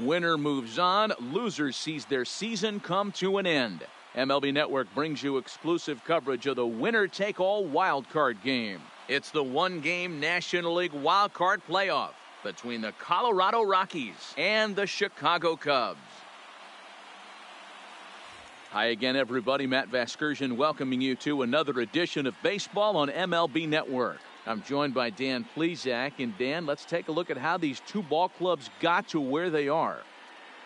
Winner moves on, loser sees their season come to an end. MLB Network brings you exclusive coverage of the winner-take-all wildcard game. It's the one-game National League wildcard playoff between the Colorado Rockies and the Chicago Cubs. Hi again, everybody. Matt Vasgersian welcoming you to another edition of Baseball on MLB Network. I'm joined by Dan Plesac. And Dan, let's take a look at how these two ball clubs got to where they are.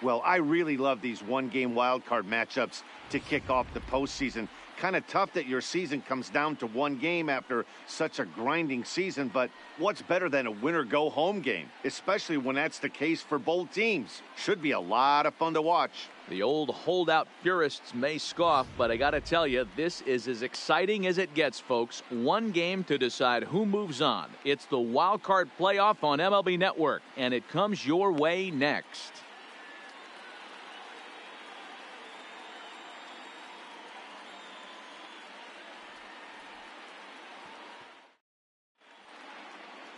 Well, I really love these one-game wildcard matchups to kick off the postseason. Kind of tough that your season comes down to one game after such a grinding season, but what's better than a winner-go-home game, especially when that's the case for both teams? Should be a lot of fun to watch. The old holdout purists may scoff, but I got to tell you, this is as exciting as it gets, folks. One game to decide who moves on. It's the wild card playoff on MLB Network, and it comes your way next.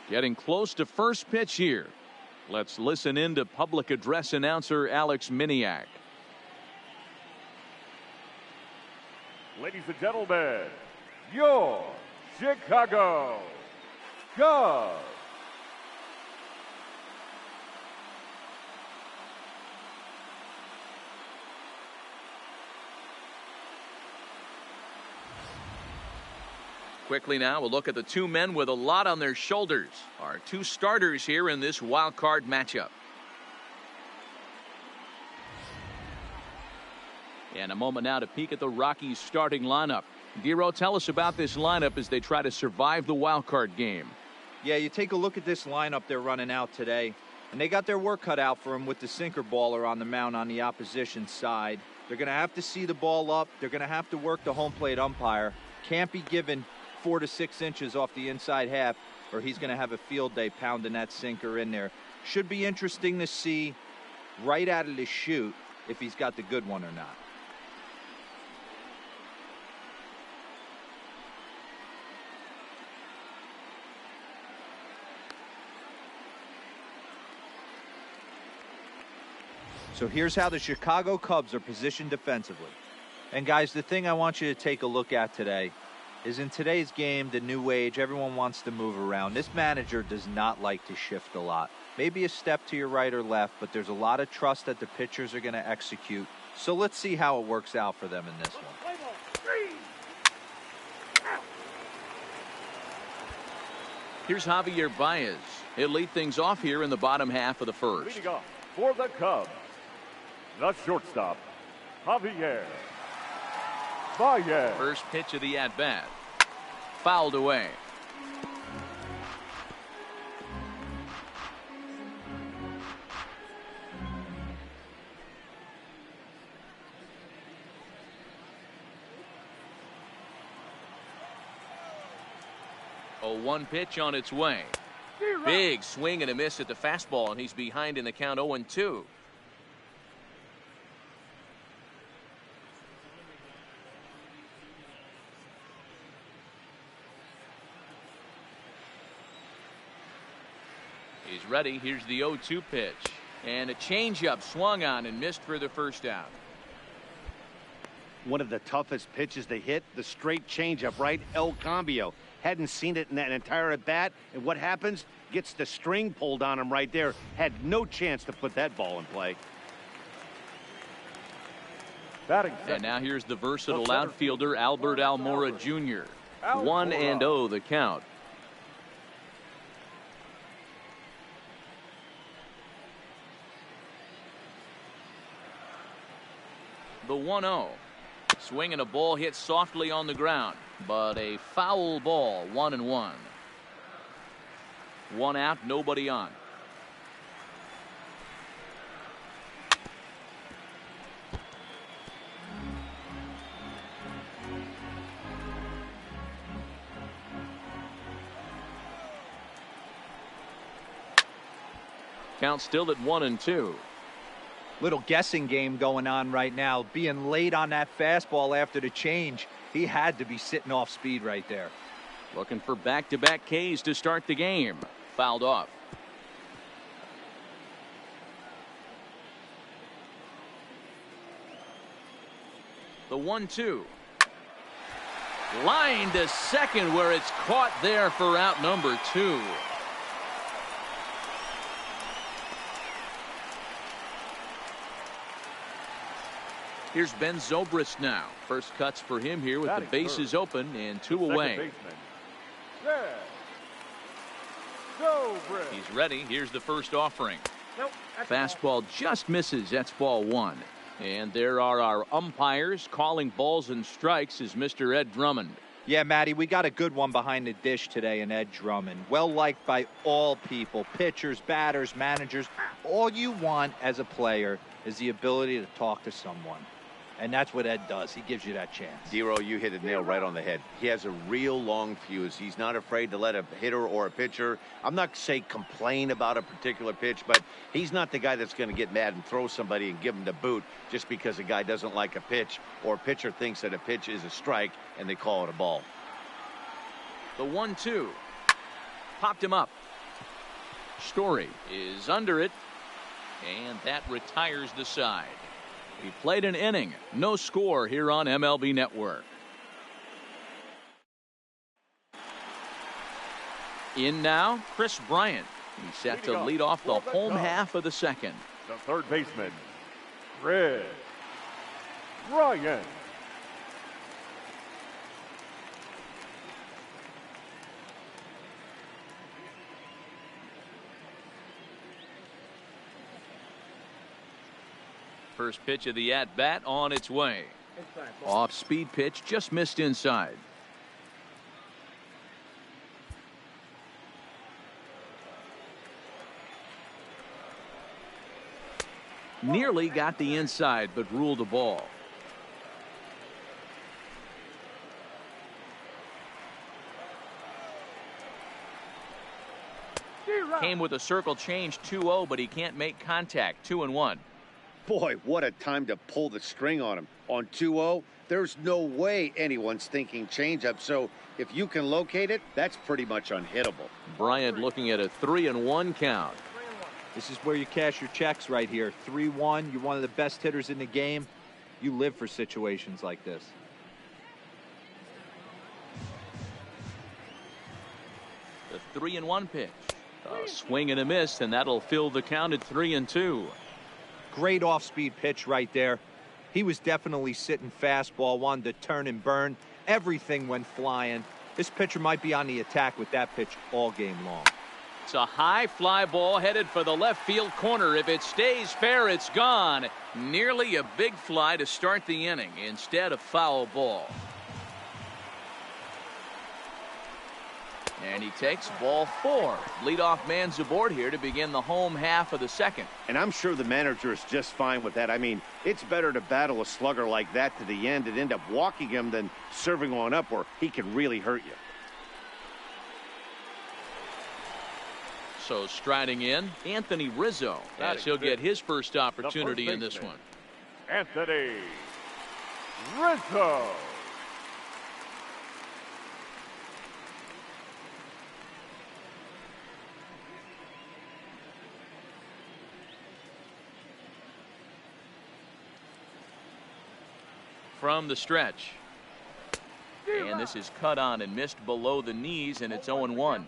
Getting close to first pitch here. Let's listen in to public address announcer Alex Miniak. Ladies and gentlemen, your Chicago Cubs. Quickly now, we'll look at the two men with a lot on their shoulders. Our two starters here in this wild card matchup. And a moment now to peek at the Rockies starting lineup. Dero, tell us about this lineup as they try to survive the wild card game. Yeah, you take a look at this lineup they're running out today, and they got their work cut out for them with the sinker baller on the mound on the opposition side. They're going to have to see the ball up. They're going to have to work the home plate umpire. Can't be given 4 to 6 inches off the inside half, or he's going to have a field day pounding that sinker in there. Should be interesting to see right out of the chute if he's got the good one or not. So here's how the Chicago Cubs are positioned defensively. And guys, the thing I want you to take a look at today is in today's game, the new age, everyone wants to move around. This manager does not like to shift a lot. Maybe a step to your right or left, but there's a lot of trust that the pitchers are going to execute. So let's see how it works out for them in this one. Here's Javier Baez. He'll lead things off here in the bottom half of the first. Leading off for the Cubs, the shortstop, Javier Baez. First pitch of the at-bat. Fouled away. A 1 pitch on its way. Big swing and a miss at the fastball, and he's behind in the count 0-2. He's ready. Here's the 0-2 pitch. And a changeup swung on and missed for the first out. One of the toughest pitches they hit, the straight changeup, right? El Cambio. Hadn't seen it in that entire at bat. And what happens? Gets the string pulled on him right there. Had no chance to put that ball in play. And now here's the versatile outfielder, Albert Almora Jr. 1-0 the count. The 1-0. Swing and a ball hit softly on the ground, but a foul ball. 1-1. One out, nobody on. Count still at 1-2. Little guessing game going on right now. Being late on that fastball after the change, he had to be sitting off speed right there. Looking for back-to-back Ks to start the game. Fouled off. The 1-2. Line to second where it's caught there for out number 2. Here's Ben Zobrist now. First cuts for him here with the bases open and 2 away. He's ready. Here's the first offering. Fastball just misses. That's ball 1. And there are our umpires calling balls and strikes is Mr. Ed Drummond. Yeah, Matty, we got a good one behind the dish today in Ed Drummond. Well liked by all people, pitchers, batters, managers. All you want as a player is the ability to talk to someone. And that's what Ed does. He gives you that chance. Zero, you hit the nail right on the head. He has a real long fuse. He's not afraid to let a hitter or a pitcher, I'm not say complain about a particular pitch, but he's not the guy that's going to get mad and throw somebody and give him the boot just because a guy doesn't like a pitch or a pitcher thinks that a pitch is a strike and they call it a ball. The 1-2. Popped him up. Story is under it, and that retires the side. He played an inning. No score here on MLB Network. In now, Chris Bryant. He's set to lead off the home half of the second. The third baseman, Chris Bryant. First pitch of the at-bat on its way. Off-speed pitch just missed inside. Nearly got the inside, but ruled a ball. Came with a circle change 2-0, but he can't make contact. 2-1. Boy, what a time to pull the string on him. On 2-0, there's no way anyone's thinking changeup. So if you can locate it, that's pretty much unhittable. Bryant looking at a 3-1 count. This is where you cash your checks right here. 3-1. You're one of the best hitters in the game. You live for situations like this. The 3-1 pitch. A swing and a miss, and that'll fill the count at 3-2. Great off-speed pitch right there. He was definitely sitting fastball, wanted to turn and burn. Everything went flying. This pitcher might be on the attack with that pitch all game long. It's a high fly ball headed for the left field corner. If it stays fair, it's gone. Nearly a big fly to start the inning. Instead, a foul ball. And he takes ball 4. Leadoff man's aboard here to begin the home half of the second. And I'm sure the manager is just fine with that. I mean, it's better to battle a slugger like that to the end and end up walking him than serving one up where he can really hurt you. So striding in, Anthony Rizzo, as he'll get his first opportunity in this one. Anthony Rizzo. From the stretch. And this is cut on and missed below the knees, and it's 0-1.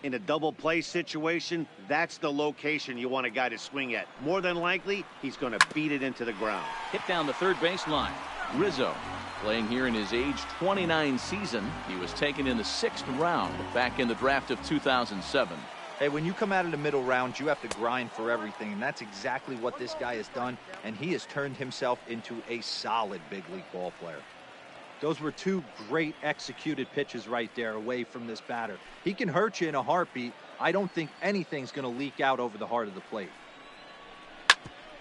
In a double play situation, that's the location you want a guy to swing at. More than likely, he's going to beat it into the ground. Hit down the third baseline. Rizzo playing here in his age 29 season. He was taken in the 6th round back in the draft of 2007. Hey, when you come out of the middle rounds, you have to grind for everything, and that's exactly what this guy has done, and he has turned himself into a solid big league ball player. Those were 2 great executed pitches right there away from this batter. He can hurt you in a heartbeat. I don't think anything's going to leak out over the heart of the plate.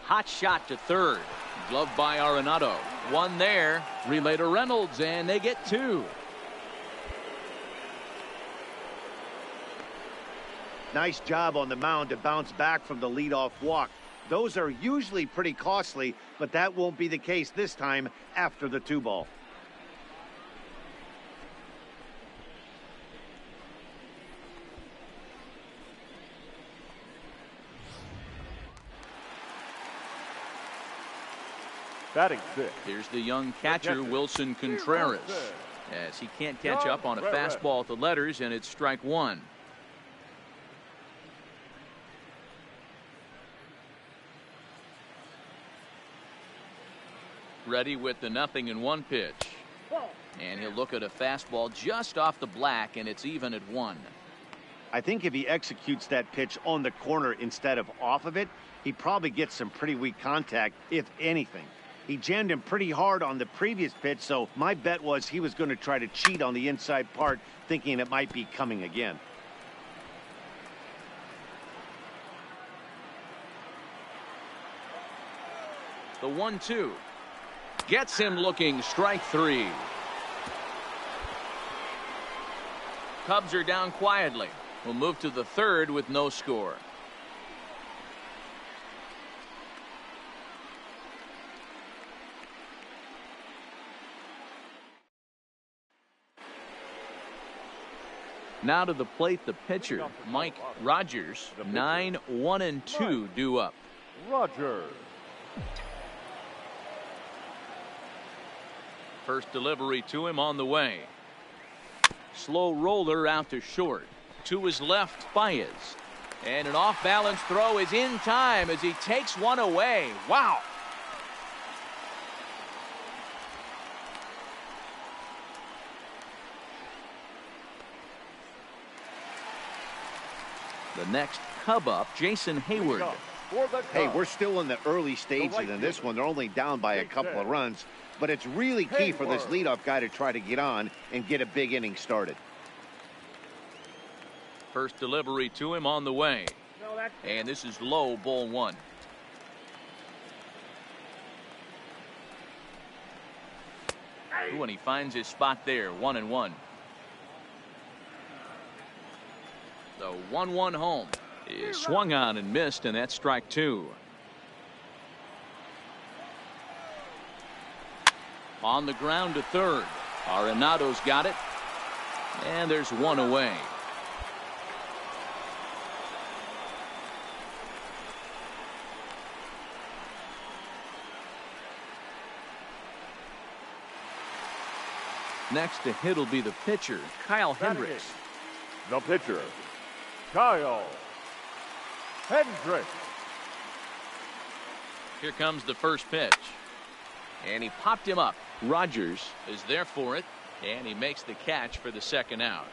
Hot shot to third. Gloved by Arenado. 1 there. Relay to Reynolds, and they get 2. Nice job on the mound to bounce back from the leadoff walk. Those are usually pretty costly, but that won't be the case this time after the 2-ball. Batting sixth. Here's the young catcher, Wilson Contreras, as he can't catch up on a fastball at the letters, and it's strike one. Ready with the 0-1 pitch. And he'll look at a fastball just off the black, and it's even at 1. I think if he executes that pitch on the corner instead of off of it, he probably gets some pretty weak contact, if anything. He jammed him pretty hard on the previous pitch, so my bet was he was going to try to cheat on the inside part, thinking it might be coming again. The 1-2 gets him looking, strike 3. Cubs are down quietly. We'll move to the third with no score. Now to the plate, the pitcher, Mike Rogers. 9-1-2 due up. Rogers. First delivery to him on the way. Slow roller out to short. To his left, Baez. And an off-balance throw is in time as he takes one away. Wow. The next Cub up, Jason Hayward. Hey, we're still in the early stages in this one. They're only down by a couple of runs, but it's really key for this leadoff guy to try to get on and get a big inning started. First delivery to him on the way. And this is low, ball 1. Ooh, and he finds his spot there, 1-1. The 1-1 home is swung on and missed, and that's strike 2. On the ground to third. Arenado's got it. And there's one away. Next to hit will be the pitcher, Kyle Hendricks. The pitcher, Kyle Hendricks. Here comes the first pitch. And he popped him up. Rogers is there for it. And he makes the catch for the second out.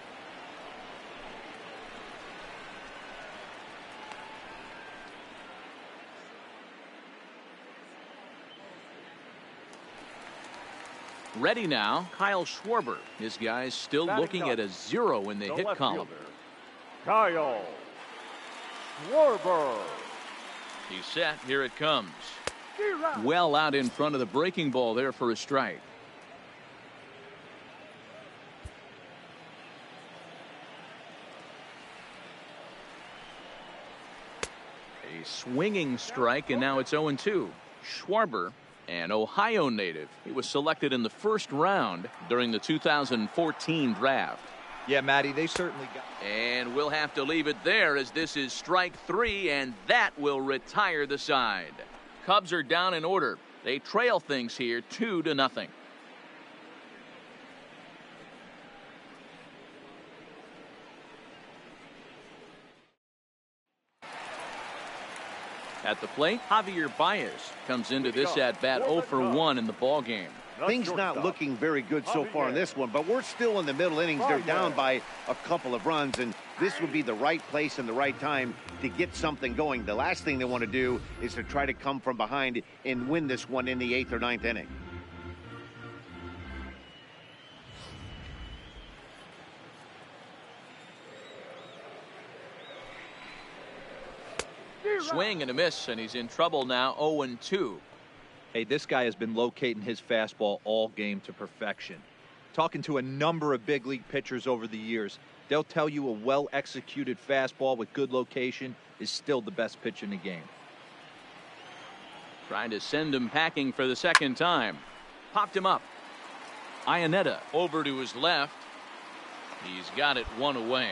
Ready now, Kyle Schwarber. This guy's still looking at a 0 in the hit column. Kyle Schwarber. He's set. Here it comes. Well out in front of the breaking ball there for a strike. A swinging strike, and now it's 0-2. Schwarber, an Ohio native. He was selected in the first round during the 2014 draft. Yeah, Matty, they certainly got. And we'll have to leave it there as this is strike 3, and that will retire the side. Cubs are down in order. They trail things here 2-0. At the plate, Javier Baez comes into this at-bat 0 for 1 in the ballgame. Things not looking very good so far in this one, but we're still in the middle innings. They're down by a couple of runs, and this would be the right place and the right time to get something going. The last thing they want to do is to try to come from behind and win this one in the 8th or 9th inning. Swing and a miss, and he's in trouble now, 0-2. Hey, this guy has been locating his fastball all game to perfection. Talking to a number of big league pitchers over the years, they'll tell you a well-executed fastball with good location is still the best pitch in the game. Trying to send him packing for the second time. Popped him up. Iannetta over to his left. He's got it one away.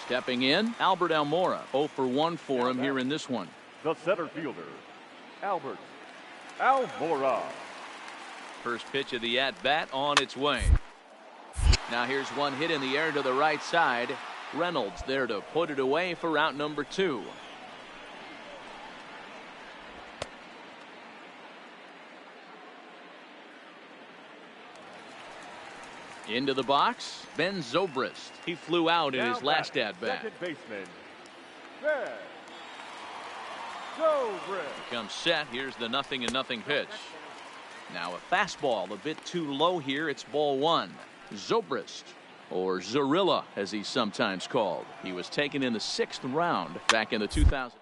Stepping in, Albert Almora. 0 for 1 for him here in this one. The center fielder, Albert Almora. First pitch of the at-bat on its way. Now here's one hit in the air to the right side. Reynolds there to put it away for out number 2. Into the box, Ben Zobrist. He flew out in his last at-bat. Second baseman, Ben Zobrist. Comes set. Here's the 0-0 pitch. Now a fastball a bit too low here. It's ball 1. Zobrist, or Zorilla as he's sometimes called. He was taken in the 6th round back in the 2000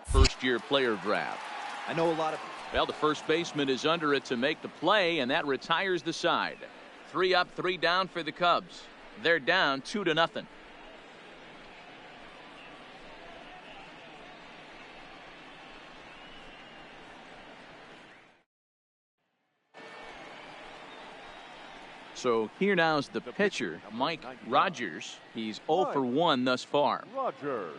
first-year player draft. I know a lot of. Well, the first baseman is under it to make the play, and that retires the side. 3 up, 3 down for the Cubs. They're down 2-0. So here now is the pitcher, Mike Rogers. He's 0 for 1 thus far. Rogers.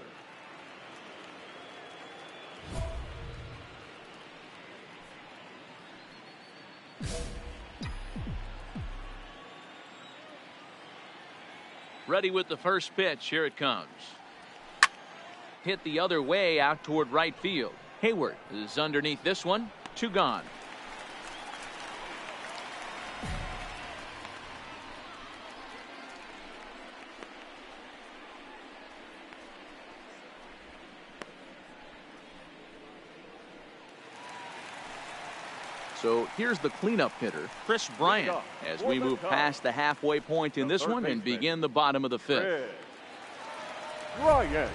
Ready with the first pitch. Here it comes. Hit the other way out toward right field. Hayward is underneath this one. 2 gone. So here's the cleanup hitter, Chris Bryant, as we move past the halfway point in this one and begin the bottom of the 5th. Bryant.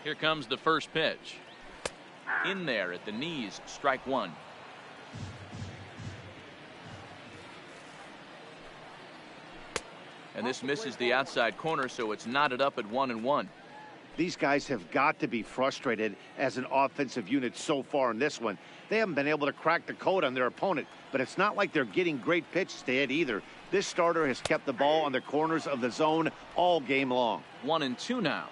Here comes the first pitch. In there at the knees, strike 1. And this misses the outside corner, so it's knotted up at 1-1. These guys have got to be frustrated as an offensive unit so far in this one. They haven't been able to crack the code on their opponent, but it's not like they're getting great pitches to hit either. This starter has kept the ball on the corners of the zone all game long. 1-2 now.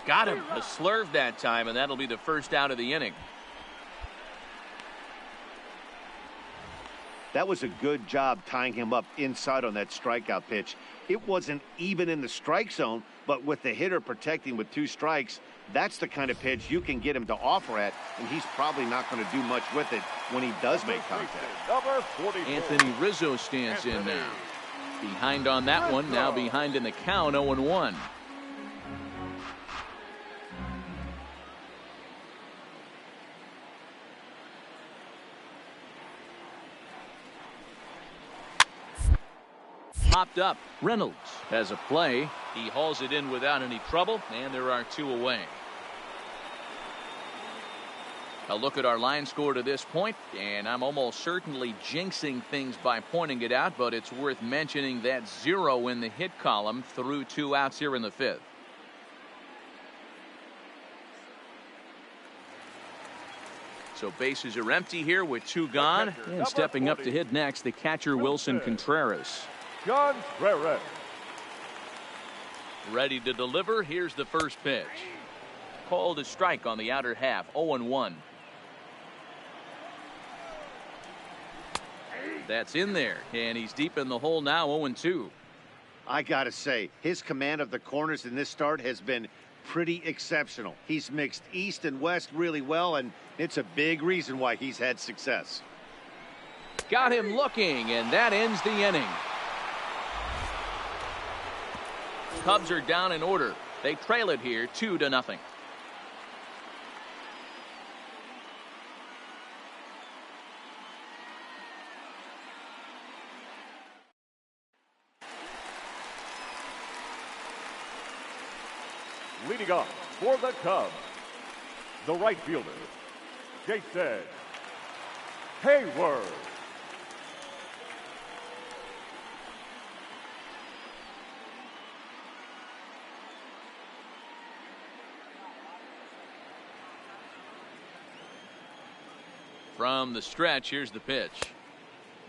Got him. A slurve that time, and that'll be the first out of the inning. That was a good job tying him up inside on that strikeout pitch. It wasn't even in the strike zone, but with the hitter protecting with 2 strikes, that's the kind of pitch you can get him to offer at, and he's probably not going to do much with it when he does make contact. Anthony Rizzo stands in now. Behind on that one, now behind in the count, 0-1. Popped up. Reynolds has a play. He hauls it in without any trouble, and there are 2 away. A look at our line score to this point, and I'm almost certainly jinxing things by pointing it out, but it's worth mentioning that 0 in the hit column through 2 outs here in the 5th. So bases are empty here with 2 gone, and stepping up to hit next, the catcher Wilson Contreras. Contreras. Ready to deliver. Here's the first pitch. Called a strike on the outer half. 0-1. That's in there, and he's deep in the hole now. 0-2. I gotta say, his command of the corners in this start has been pretty exceptional. He's mixed east and west really well, and it's a big reason why he's had success. Got him looking, and that ends the inning. Cubs are down in order. They trail it here 2-0. Leading off for the Cubs, the right fielder, Jason Hayward. From the stretch, here's the pitch.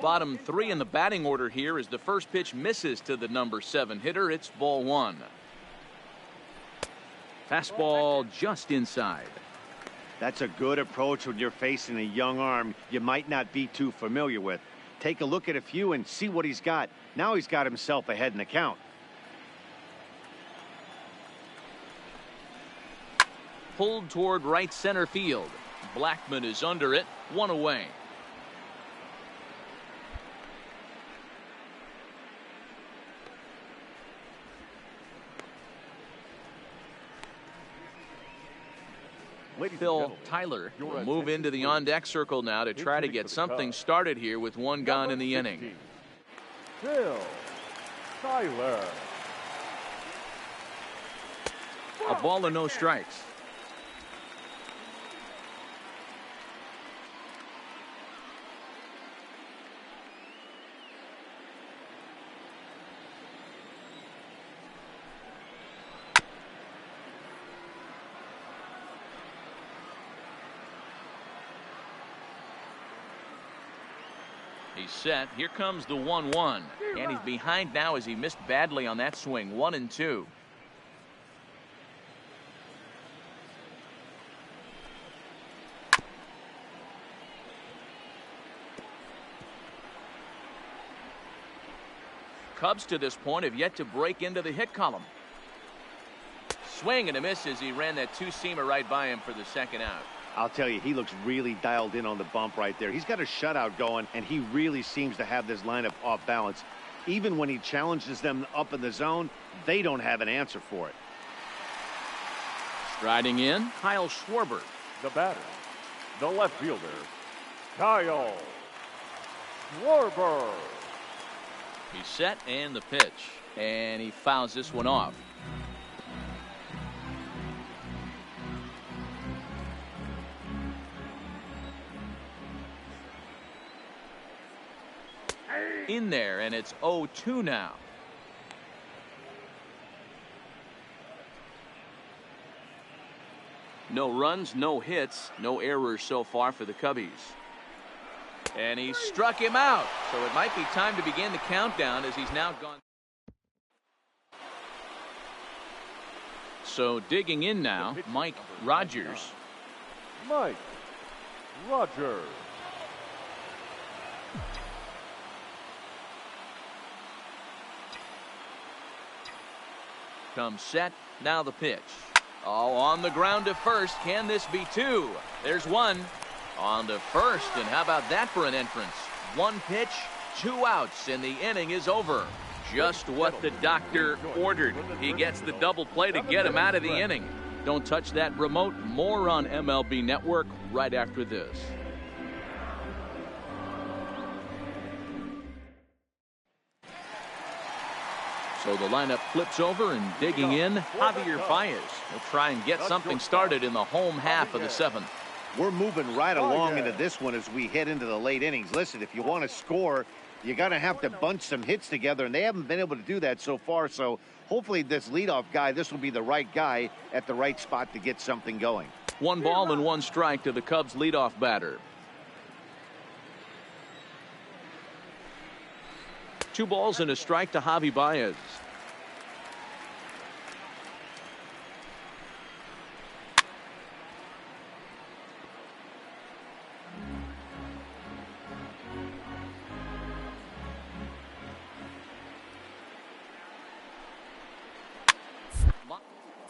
Bottom three in the batting order here as the first pitch misses to the number 7 hitter. It's ball 1. Fastball just inside. That's a good approach when you're facing a young arm you might not be too familiar with. Take a look at a few and see what he's got. Now he's got himself ahead in the count. Pulled toward right center field. Blackman is under it. 1 away. Phil Tyler will move into the on-deck circle now to try to get something started here with 1 gone in the inning. Phil Tyler. A ball and no strikes. He's set. Here comes the 1-1. And he's behind now as he missed badly on that swing. 1-2. Cubs to this point have yet to break into the hit column. Swing and a miss as he ran that 2-seamer right by him for the 2nd out. I'll tell you, he looks really dialed in on the bump right there. He's got a shutout going, and he really seems to have this lineup off balance. Even when he challenges them up in the zone, they don't have an answer for it. Striding in, Kyle Schwarber. The batter, the left fielder, Kyle Schwarber. He's set and the pitch. And he fouls this one off. In there, and it's 0-2 now. No runs, no hits, no errors so far for the Cubbies. And he struck him out. So it might be time to begin the countdown as he's now gone. So digging in now, Mike Rogers. Mike Rogers. Comes set, now the pitch. Oh, on the ground to first. Can this be 2? There's 1. On to first, and how about that for an entrance? 1 pitch, 2 outs, and the inning is over. Just what the doctor ordered. He gets the double play to get him out of the inning. Don't touch that remote. More on MLB Network right after this. So the lineup flips over, and digging in, Javier Baez will try and get something started in the home half of the 7th. We're moving right along into this one as we head into the late innings. Listen, if you want to score, you're going to have to bunch some hits together, and they haven't been able to do that so far. So hopefully this leadoff guy, this will be the right guy at the right spot to get something going. 1 ball and 1 strike to the Cubs leadoff batter. 2 balls and a strike to Javi Baez.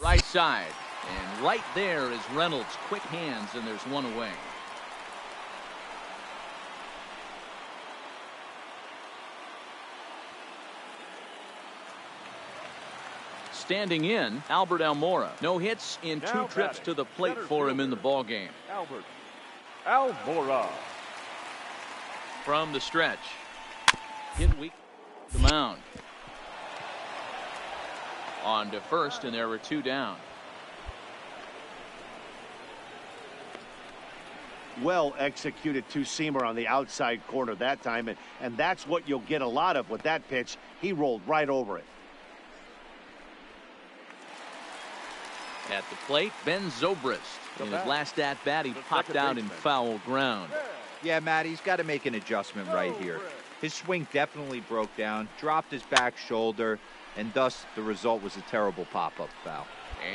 Right side, and right there is Reynolds. Quick hands, and there's 1 away. Standing in, Albert Almora. No hits in 2 trips to the plate for him in the ballgame. Albert Almora. From the stretch. Hit weak. The mound. On to first, and there were 2 down. Well executed 2-seamer on the outside corner that time, and that's what you'll get a lot of with that pitch. He rolled right over it. At the plate, Ben Zobrist. In his last at-bat, he popped out in foul ground. Yeah, Matt, he's got to make an adjustment right here. His swing definitely broke down, dropped his back shoulder, and thus the result was a terrible pop-up foul.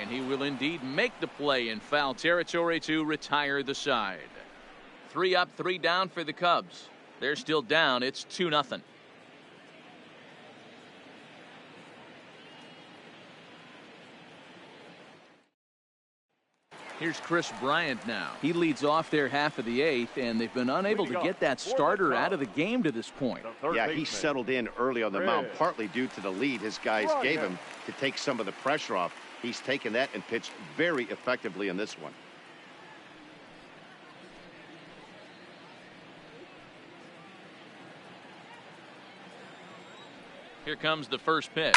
And he will indeed make the play in foul territory to retire the side. 3 up, 3 down for the Cubs. They're still down. It's 2-0. Here's Chris Bryant now. He leads off their half of the 8th, and they've been unable to get that starter out of the game to this point. Yeah, he settled in early on the mound, partly due to the lead his guys gave him to take some of the pressure off. He's taken that and pitched very effectively in this one. Here comes the first pitch.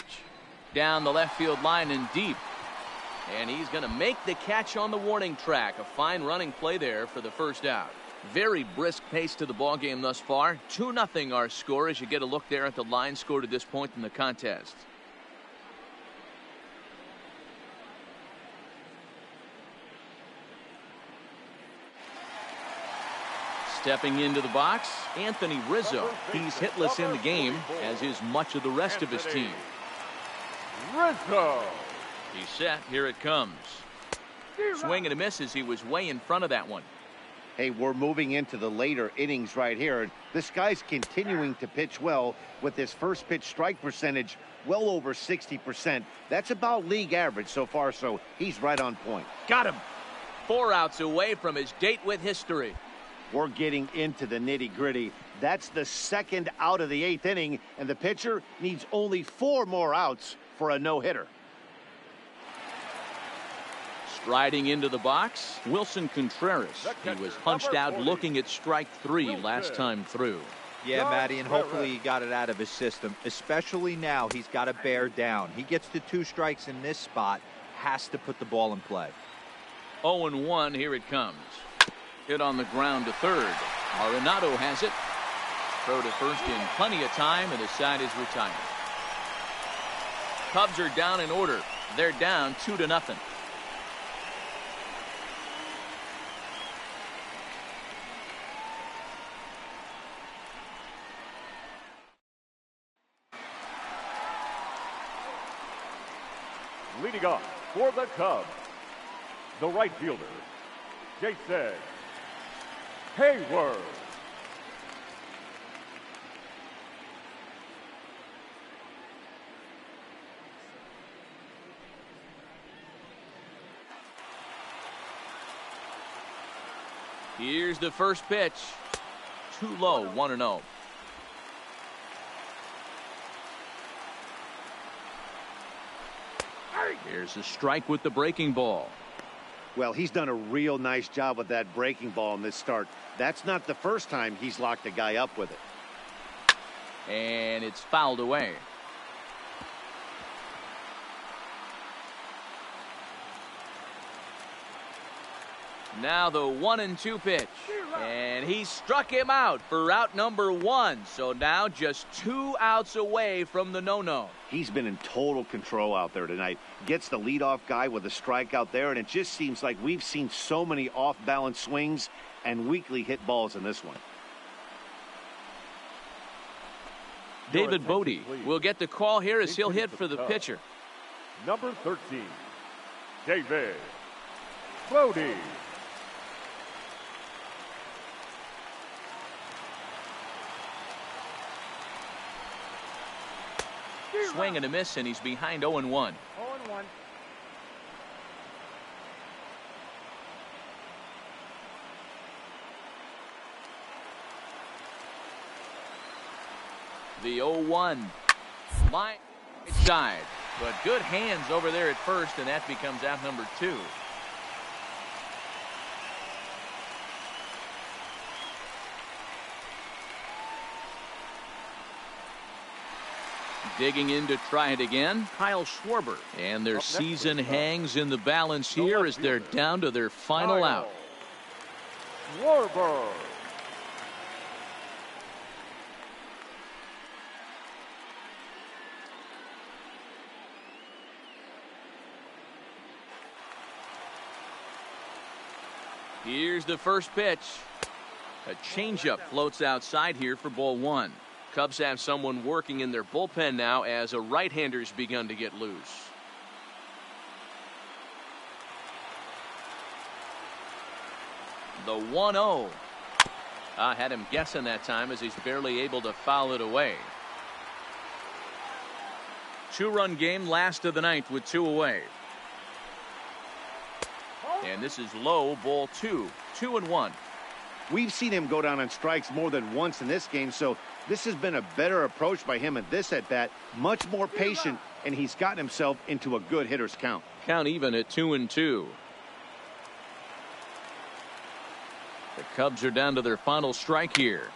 Down the left field line and deep. And he's going to make the catch on the warning track. A fine running play there for the first out. Very brisk pace to the ball game thus far. 2-0 our score as you get a look there at the line score to this point in the contest. Stepping into the box, Anthony Rizzo. He's hitless in the game, as is much of the rest of his team. Rizzo. He's set. Here it comes. Swing and a miss as he was way in front of that one. Hey, we're moving into the later innings right here. This guy's continuing to pitch well with his first pitch strike percentage well over 60%. That's about league average so far, so he's right on point. Got him. 4 outs away from his date with history. We're getting into the nitty-gritty. That's the second out of the 8th inning, and the pitcher needs only 4 more outs for a no-hitter. Striding into the box, Wilson Contreras. He was hunched out looking at strike 3 last time through. Yeah, Matty, and hopefully he got it out of his system. Especially now, he's got to bear down. He gets to 2 strikes in this spot, has to put the ball in play. 0-1, here it comes. Hit on the ground to third. Arenado has it. Throw to first in plenty of time, and the side is retired. Cubs are down in order. They're down 2-0. Leading off for the Cubs, the right fielder, Jason Hayward. Here's the first pitch. Too low, 1-0. Here's a strike with the breaking ball. Well, he's done a real nice job with that breaking ball in this start. That's not the first time he's locked a guy up with it. And it's fouled away. Now the 1-2 pitch. And he struck him out for out number 1. So now just 2 outs away from the no-no. He's been in total control out there tonight. Gets the leadoff guy with a strikeout there, and it just seems like we've seen so many off-balance swings and weakly hit balls in this one. David Bodie will get the call here as he'll hit for the pitcher. Number 13, David Bodie. Swing and a miss, and he's behind 0-1. 0-1. The 0-1 line side, but good hands over there at first, and that becomes out number 2. Digging in to try it again, Kyle Schwarber. And their season hangs in the balance here as they're down to their final out. Schwarber. Here's the first pitch. A changeup floats outside here for ball one. Cubs have someone working in their bullpen now as a right-hander's begun to get loose. The 1-0. I had him guessing that time as he's barely able to foul it away. Two-run game, last of the ninth with two away. And this is low, ball two. 2-1. We've seen him go down on strikes more than once in this game, so this has been a better approach by him at this at-bat. Much more patient, and he's gotten himself into a good hitter's count. Count even at 2-2. The Cubs are down to their final strike here.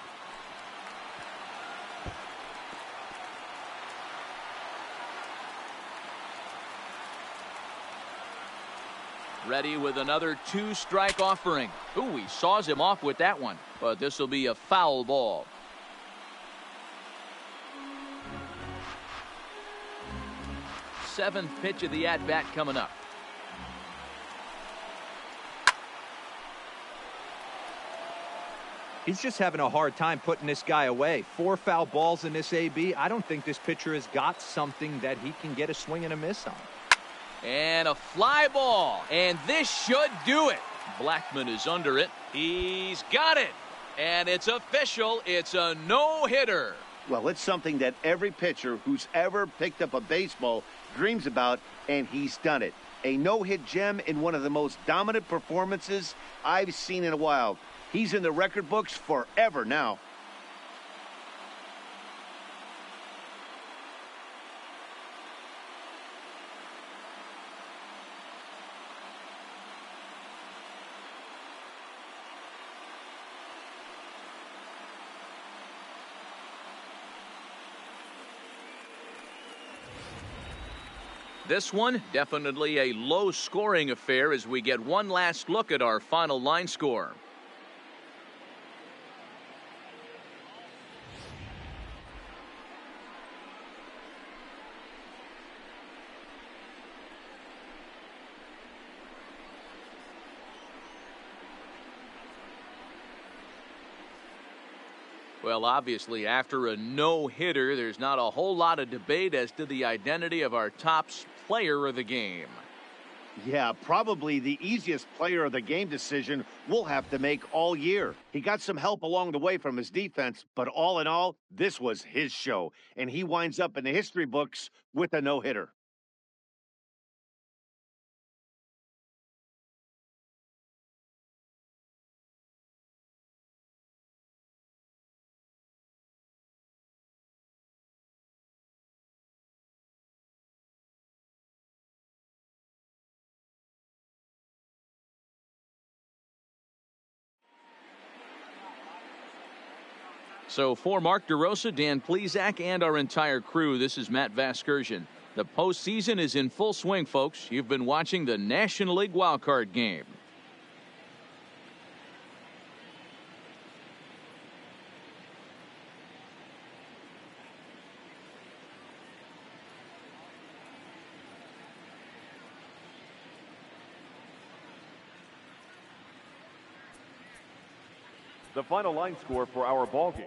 Ready with another two-strike offering. Ooh, he saws him off with that one, but this will be a foul ball. Seventh pitch of the at-bat coming up. He's just having a hard time putting this guy away. 4 foul balls in this AB. I don't think this pitcher has got something that he can get a swing and a miss on. And a fly ball, and this should do it. Blackman is under it. He's got it, and it's official. It's a no-hitter. Well, it's something that every pitcher who's ever picked up a baseball dreams about, and he's done it. A no-hit gem in one of the most dominant performances I've seen in a while. He's in the record books forever now. This one, definitely a low-scoring affair as we get one last look at our final line score. Well, obviously, after a no-hitter, there's not a whole lot of debate as to the identity of our top player of the game. Yeah, probably the easiest player of the game decision we'll have to make all year. He got some help along the way from his defense, but all in all, this was his show, and he winds up in the history books with a no-hitter. So for Mark DeRosa, Dan Plesac, and our entire crew, this is Matt Vasgersian. The postseason is in full swing, folks. You've been watching the National League wildcard game. The final line score for our ball game.